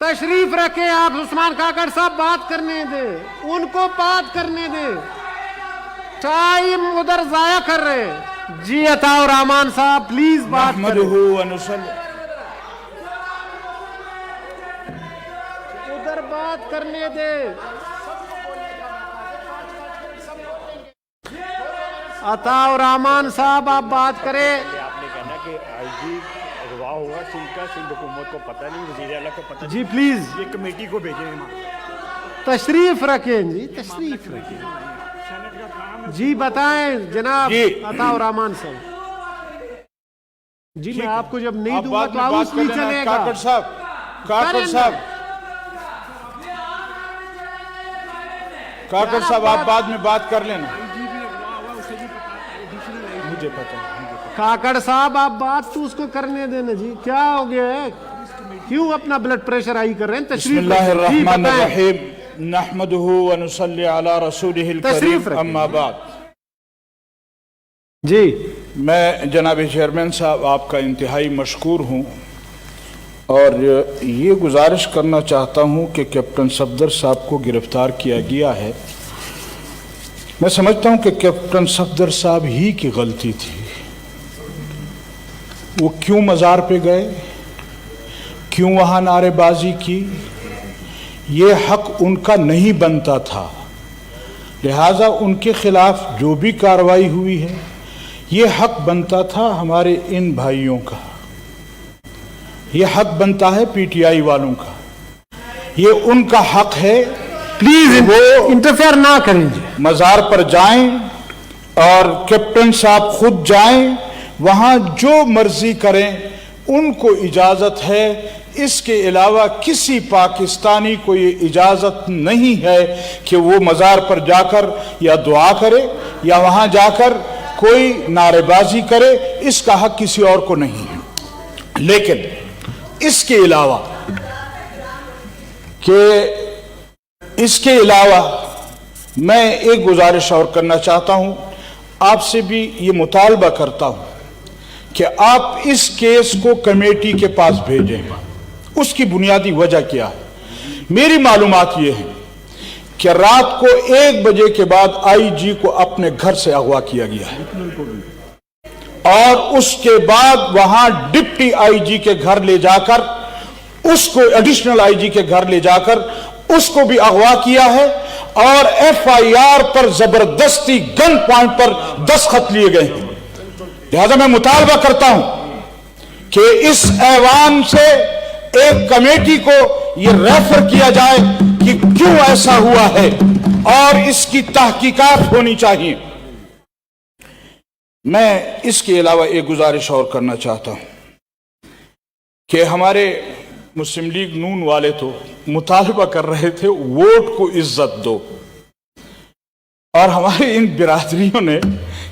तशरीफ रखे आप। उस्मान काकड़ साहब बात करने दे, उनको बात करने दे, टाइम उधर जाया कर रहे। जी अताउर रहमान साहब प्लीज बात करें। उधर बात करने दे। अताउर रहमान साहब आप बात करें। आपने कहना कि आईजी अगवा हुआ सिंध हुकूमत को पता नहीं, वज़ीर आला को पता जी प्लीज नहीं, ये कमेटी को भेजे हैं। तशरीफ रखें जी, तशरीफ रखें जी। बताएं जनाब अताउर रहमान साहब जी। मैं आपको जब नहीं दूंगा तो हाउस नहीं चलेगा। काकड़ साहब, काकड़ साहब आप बाद में बात कर लेना, मुझे पता है। काकड़ साहब आप बात तो उसको करने देना जी। क्या हो गया है, क्यों अपना ब्लड प्रेशर हाई कर रहे हैं? बिस्मिल्लाहिर्रहमानिर्रहीम, नहमदुहु व नुसल्ली अला रसूलिहिल करीम, अम्मा बाद। जी मैं जनाब चेयरमैन साहब आपका इंतहाई मशकूर हूँ और ये गुजारिश करना चाहता हूँ कि कैप्टन सफदर साहब को गिरफ्तार किया गया है। मैं समझता हूँ कि कैप्टन सफदर साहब ही की गलती थी। वो क्यों मज़ार पे गए, क्यों वहाँ नारेबाजी की, ये हक उनका नहीं बनता था। लिहाजा उनके खिलाफ जो भी कार्रवाई हुई है, ये हक बनता था हमारे इन भाइयों का, ये हक बनता है पीटीआई वालों का, ये उनका हक है। प्लीज वो इंटरफेयर ना करें जी। मज़ार पर जाएं और कैप्टन साहब खुद जाएं, वहाँ जो मर्जी करें, उनको इजाज़त है। इसके अलावा किसी पाकिस्तानी को ये इजाज़त नहीं है कि वो मज़ार पर जाकर या दुआ करे या वहाँ जाकर कोई नारेबाजी करे। इसका हक किसी और को नहीं है। लेकिन इसके अलावा मैं एक गुजारिश और करना चाहता हूं, आपसे भी ये मुतालबा करता हूं कि आप इस केस को कमेटी के पास भेजें। उसकी बुनियादी वजह क्या है? मेरी मालूमात ये है कि रात को 1 बजे के बाद आईजी को अपने घर से अगवा किया गया है और उसके बाद वहां डिप्टी आईजी के घर ले जाकर उसको, एडिशनल आईजी के घर ले जाकर उसको भी अगवा किया है और एफआईआर पर जबरदस्ती गन पॉइंट पर दस्तखत लिए गए हैं। लिहाजा मैं मुतालबा करता हूं कि इस ऐवान से एक कमेटी को यह रेफर किया जाए कि क्यों ऐसा हुआ है और इसकी तहकीकात होनी चाहिए। मैं इसके अलावा एक गुजारिश और करना चाहता हूं कि हमारे मुस्लिम लीग नून वाले तो मुतालबा कर रहे थे वोट को इज्जत दो, और हमारे इन बिरादरियों ने,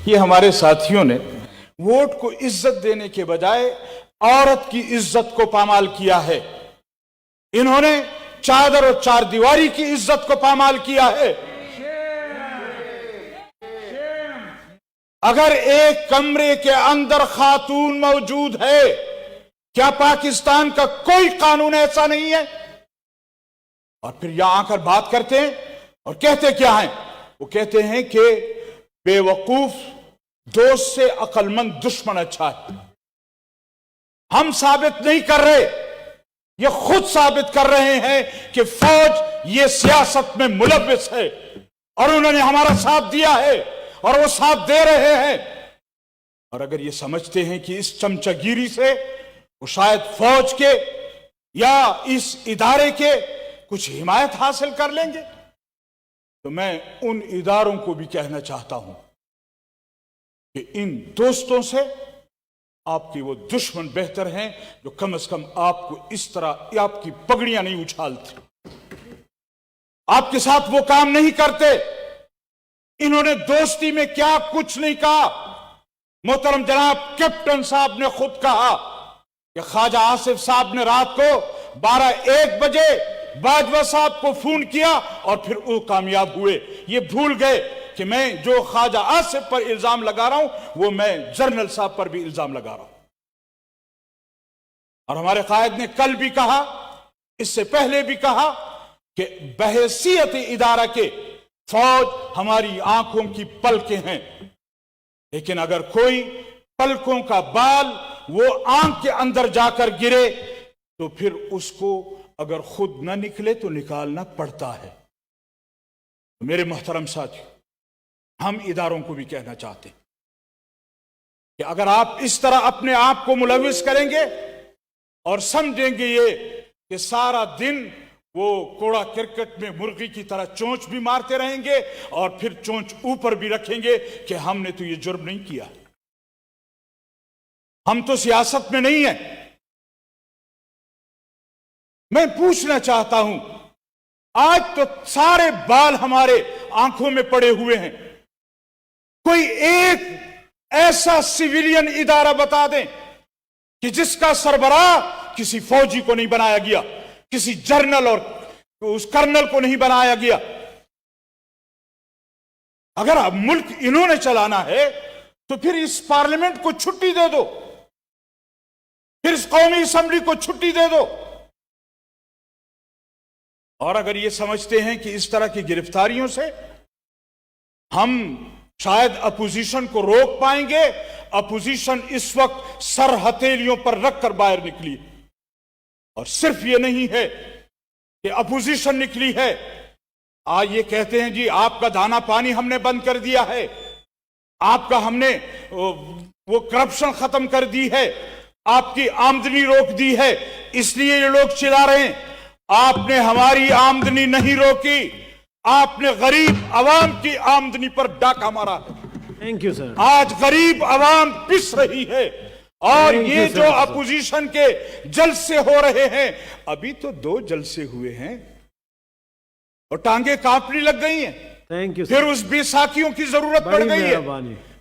ये हमारे साथियों ने वोट को इज्जत देने के बजाय औरत की इज्जत को पामाल किया है। इन्होंने चादर और चार दीवारी की इज्जत को पामाल किया है। अगर एक कमरे के अंदर खातून मौजूद है, क्या पाकिस्तान का कोई कानून ऐसा नहीं है? और फिर यहां आकर बात करते हैं और कहते क्या हैं? वो कहते हैं कि बेवकूफ दोस्त से अक्लमंद दुश्मन अच्छा है। हम साबित नहीं कर रहे, ये खुद साबित कर रहे हैं कि फौज ये सियासत में मुलव्विस है और उन्होंने हमारा साथ दिया है और वो साथ दे रहे हैं। और अगर ये समझते हैं कि इस चमचागिरी से वो शायद फौज के या इस इदारे के कुछ हिमायत हासिल कर लेंगे, तो मैं उन इदारों को भी कहना चाहता हूं कि इन दोस्तों से आपकी वो दुश्मन बेहतर हैं जो कम से कम आपको इस तरह आपकी पगड़ियां नहीं उछालते, आपके साथ वो काम नहीं करते। इन्होंने दोस्ती में क्या कुछ नहीं कहा। मोहतरम जनाब कैप्टन साहब ने खुद कहा कि ख्वाजा आसिफ साहब ने रात को 12-1 बजे बाजवा साहब को फोन किया और फिर वो कामयाब हुए। ये भूल गए कि मैं जो ख्वाजा आसिफ पर इल्जाम लगा रहा हूं वो मैं जनरल साहब पर भी इल्जाम लगा रहा हूं। और हमारे कायद ने कल भी कहा इससे पहले भी कहा कि बहैसियत इदारा के फौज हमारी आंखों की पलकें हैं, लेकिन अगर कोई पलकों का बाल वो आंख के अंदर जाकर गिरे तो फिर उसको अगर खुद न निकले तो निकालना पड़ता है। मेरे मोहतरम साथियों, हम इदारों को भी कहना चाहते हैं कि अगर आप इस तरह अपने आप को मुलविस करेंगे और समझेंगे ये कि सारा दिन वो कोड़ा क्रिकेट में मुर्गी की तरह चोंच भी मारते रहेंगे और फिर चोंच ऊपर भी रखेंगे कि हमने तो ये जुर्म नहीं किया, हम तो सियासत में नहीं है। मैं पूछना चाहता हूं, आज तो सारे बाल हमारे आंखों में पड़े हुए हैं, कोई एक ऐसा सिविलियन इदारा बता दें कि जिसका सरबराह किसी फौजी को नहीं बनाया गया, किसी जनरल और उस कर्नल को नहीं बनाया गया। अगर अब मुल्क इन्होंने चलाना है तो फिर इस पार्लियामेंट को छुट्टी दे दो, फिर इस कौमी असेंबली को छुट्टी दे दो। और अगर ये समझते हैं कि इस तरह की गिरफ्तारियों से हम शायद अपोजिशन को रोक पाएंगे, अपोजिशन इस वक्त सर हथेलियों पर रखकर बाहर निकली। और सिर्फ ये नहीं है कि अपोजिशन निकली है, आज ये कहते हैं जी आपका दाना पानी हमने बंद कर दिया है, आपका हमने वो करप्शन खत्म कर दी है, आपकी आमदनी रोक दी है, इसलिए ये लोग चिल्ला रहे हैं। आपने हमारी आमदनी नहीं रोकी, आपने गरीब आवाम की आमदनी पर डाका मारा है। Thank you sir. आज गरीब आवाम पिस रही है और ये जो अपोजिशन के जलसे हो रहे हैं, अभी तो 2 जलसे हुए हैं और टांगे कांपने लग गई हैं। Thank you. फिर उस बेसाखियों की जरूरत पड़ गई है,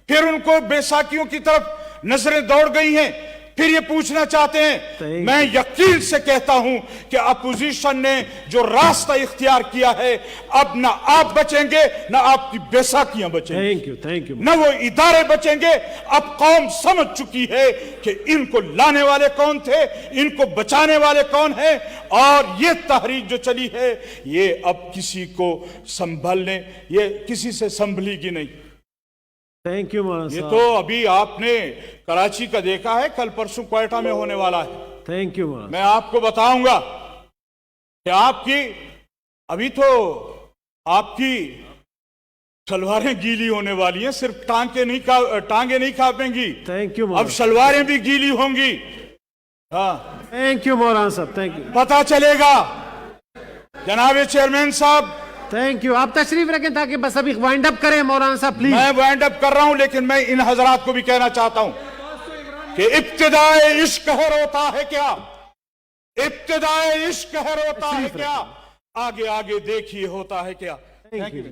फिर उनको बेसाखियों की तरफ नजरें दौड़ गई हैं। फिर ये पूछना चाहते हैं, मैं यकीन से कहता हूं कि अपोजिशन ने जो रास्ता इख्तियार किया है, अब ना आप बचेंगे ना आपकी बेसाखियां बचेंगी। Thank you, thank you. ना वो इदारे बचेंगे। अब कौम समझ चुकी है कि इनको लाने वाले कौन थे, इनको बचाने वाले कौन है, और ये तहरीक जो चली है ये अब किसी को संभलने, ये किसी से संभलेगी नहीं। थैंक यू मौलाना ये साहब। तो अभी आपने कराची का देखा है, कल परसों क्वेटा में होने वाला है। थैंक यू मौलाना। मैं आपको बताऊंगा कि आपकी अभी तो आपकी सलवारें गीली होने वाली हैं, सिर्फ टांगे नहीं कांपेंगी। थैंक यू अब मौलाना। सलवारें भी गीली होंगी। हाँ, थैंक यू मौलाना साहब, थैंक यू। पता चलेगा। जनाब चेयरमैन साहब, थैंक यू। आप तशरीफ रखें ताकि बस अभी वाइंड अप करें मौलाना साहब, प्लीज। मैं वाइंड अप कर रहा हूं, लेकिन मैं इन हजरात को भी कहना चाहता हूं कि इब्तिदाए इश्क कहर होता है क्या, इब्तिदाए इश्क कहर होता है क्या, आगे आगे देखिए होता है क्या। Thank you.